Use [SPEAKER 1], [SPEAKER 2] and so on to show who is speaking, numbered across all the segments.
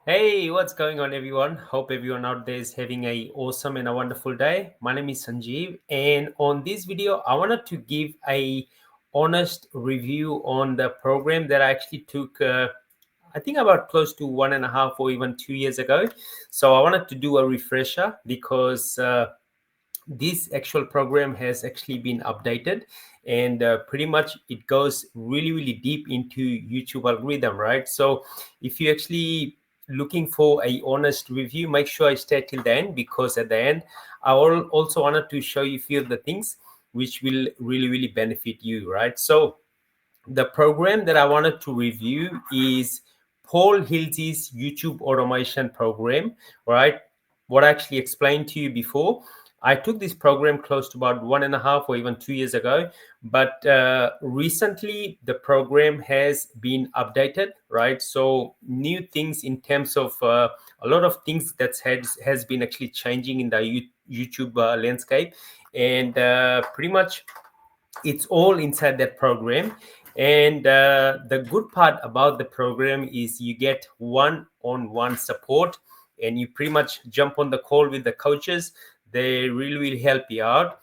[SPEAKER 1] Hey, what's going on, everyone? Hope everyone out there is having a awesome and a wonderful day. My name is Sanjeev, and on this video, I wanted to give a honest review on the program that I actually took. I think about close to 1.5 or even 2 years ago. So I wanted to do a refresher because this actual program has actually been updated, and pretty much it goes really deep into YouTube algorithm, right? So if you actually looking for a honest review, make sure I stay till the end, because at the end also wanted to show you a few of the things which will really benefit you, right? So the program that I wanted to review is Paul Hilse's YouTube automation program, right? What I actually explained to you before. I took this program close to about 1.5 or even 2 years ago, but recently the program has been updated, right? So new things in terms of a lot of things that has been actually changing in the YouTube landscape, and pretty much it's all inside that program. And the good part about the program is you get one-on-one support, and you pretty much jump on the call with the coaches. They really will help you out.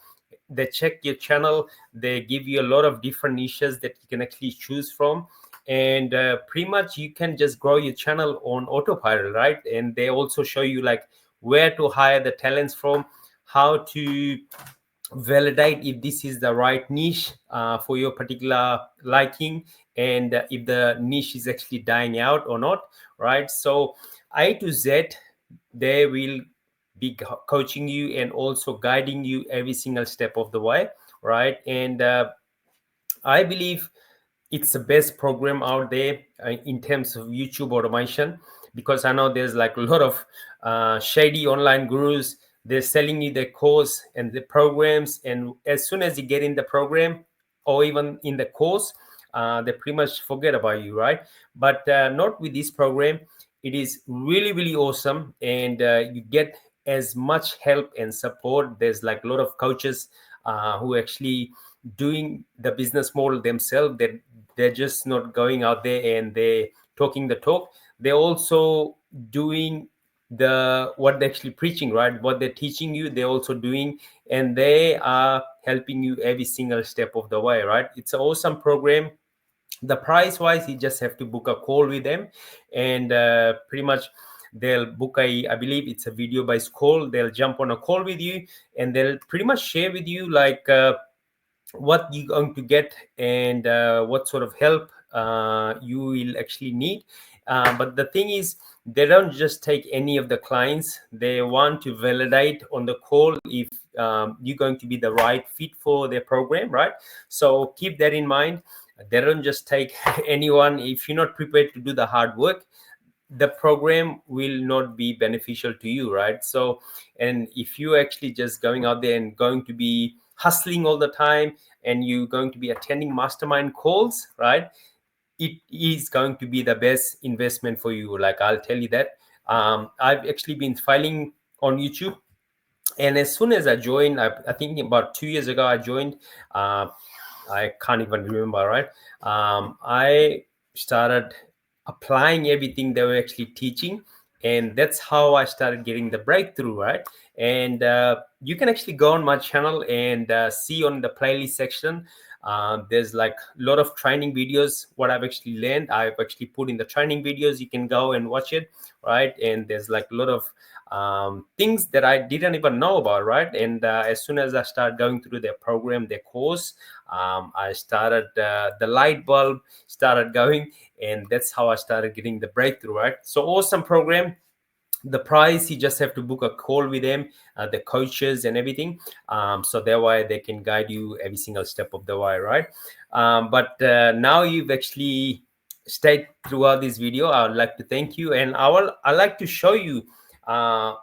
[SPEAKER 1] They check your channel. They give you a lot of different niches that you can actually choose from, and pretty much you can just grow your channel on autopilot, right? And they also show you like where to hire the talents from, how to validate if this is the right niche for your particular liking, and if the niche is actually dying out or not, right? So A to Z, they will be coaching you and also guiding you every single step of the way, right? And I believe it's the best program out there in terms of YouTube automation, because I know there's like a lot of shady online gurus. They're selling you the course and the programs, and as soon as you get in the program or even in the course, they pretty much forget about you, right? But not with this program. It is really awesome, and you get as much help and support. There's like a lot of coaches who actually doing the business model themselves. They're just not going out there and they're talking the talk. They're also doing the what they're actually preaching, right? What they're teaching you, they're also doing, and they are helping you every single step of the way, right? It's an awesome program. The price wise, you just have to book a call with them, and pretty much they'll book a, I believe it's a video based call. They'll jump on a call with you, and they'll pretty much share with you like what you're going to get, and what sort of help you will actually need. But the thing is, they don't just take any of the clients. They want to validate on the call if you're going to be the right fit for their program, right? So keep that in mind. They don't just take anyone. If you're not prepared to do the hard work, the program will not be beneficial to you, right? So, and if you actually just going out there and going to be hustling all the time, and you're going to be attending mastermind calls, right, it is going to be the best investment for you, like I'll tell you that. I've actually been filing on YouTube, and as soon as I joined, I think about 2 years ago I joined. uh, I can't even remember, right? I started applying everything they were actually teaching, and that's how I started getting the breakthrough, right? And you can actually go on my channel and see on the playlist section. There's like a lot of training videos. What I've actually learned, I've actually put in the training videos. You can go and watch it, right? And there's like a lot of things that I didn't even know about, right? And as soon as I started going through their program, their course, I started the light bulb started going, and that's how I started getting the breakthrough, right? So awesome program. The price, you just have to book a call with them, the coaches and everything, so that way they can guide you every single step of the way, right? But now you've actually stayed throughout this video. I would like to thank you, and I like to show you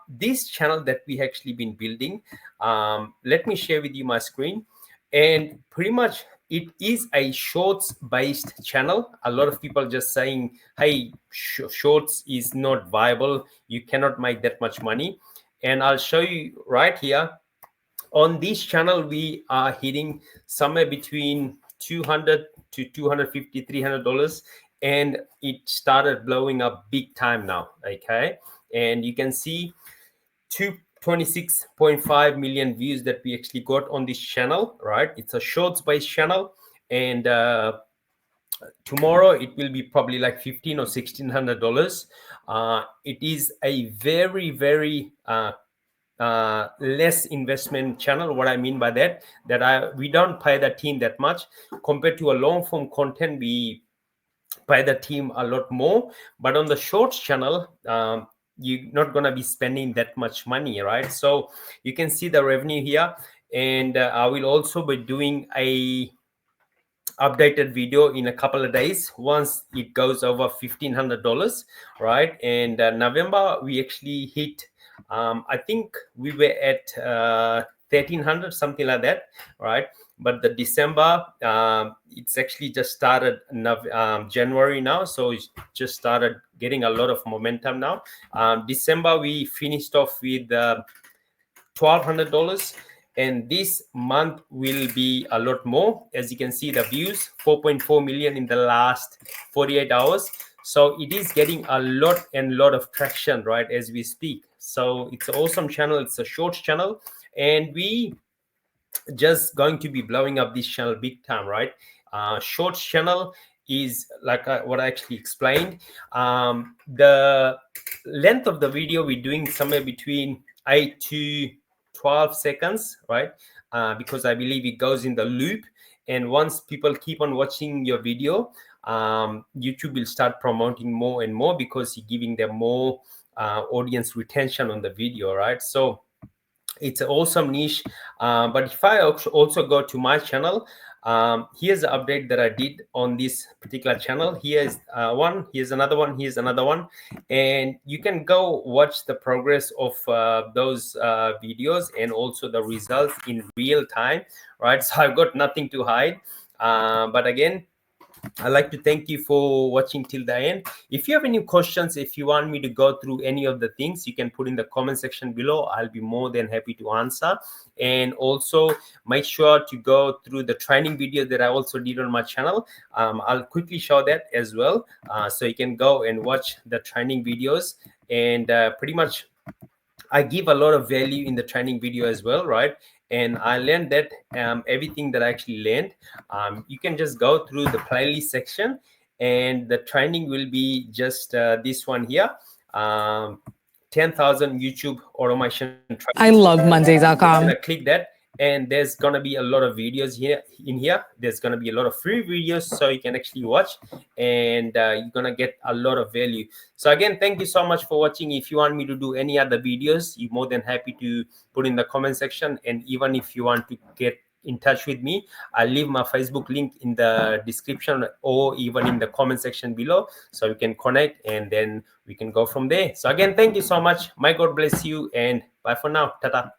[SPEAKER 1] this channel that we actually been building. Let me share with you my screen, and pretty much it is a shorts based channel. A lot of people just saying, hey, shorts is not viable, you cannot make that much money. And I'll show you right here. On this channel, we are hitting somewhere between 200 to 250 $300, and it started blowing up big time now. Okay, and you can see 26.5 million views that we actually got on this channel, right? It's a shorts based channel, and tomorrow it will be probably like $15 or $1,600. It is a very, very less investment channel. What I mean by that, we don't pay the team that much compared to a long form content. We pay the team a lot more, but on the shorts channel, you're not going to be spending that much money, right? So you can see the revenue here, and I will also be doing a updated video in a couple of days once it goes over $1,500, right? And November we actually hit, I think we were at 1,300, something like that, right? But the December, it's actually just started January now, so it's just started getting a lot of momentum now. December we finished off with $1,200, and this month will be a lot more. As you can see, the views 4.4 million in the last 48 hours. So it is getting a lot of traction right as we speak. So it's an awesome channel. It's a shorts channel, and we just going to be blowing up this channel big time, right? Shorts channel is like what I actually explained. The length of the video we're doing somewhere between 8 to 12 seconds, right? Because I believe it goes in the loop, and once people keep on watching your video, YouTube will start promoting more and more because you're giving them more audience retention on the video, right? So it's an awesome niche. But if I also go to my channel, here's the update that I did on this particular channel. Here's one, here's another one, here's another one, and you can go watch the progress of those videos and also the results in real time, right? So I've got nothing to hide. But again, I'd like to thank you for watching till the end. If you have any questions, if you want me to go through any of the things, you can put in the comment section below. I'll be more than happy to answer. And also make sure to go through the training video that I also did on my channel. I'll quickly show that as well. So you can go and watch the training videos, and pretty much I give a lot of value in the training video as well, right? And I learned that everything that I actually learned, you can just go through the playlist section, and the training will be just this one here, 10,000 YouTube automation training.
[SPEAKER 2] I love Monday.com.
[SPEAKER 1] I'm gonna click that, and there's gonna be a lot of videos here. In here, there's gonna be a lot of free videos, so you can actually watch, and you're gonna get a lot of value. So again, thank you so much for watching. If you want me to do any other videos, you're more than happy to put in the comment section. And even if you want to get in touch with me, I'll leave my Facebook link in the description or even in the comment section below, so we can connect and then we can go from there. So again, thank you so much. My God bless you, and bye for now. Tata.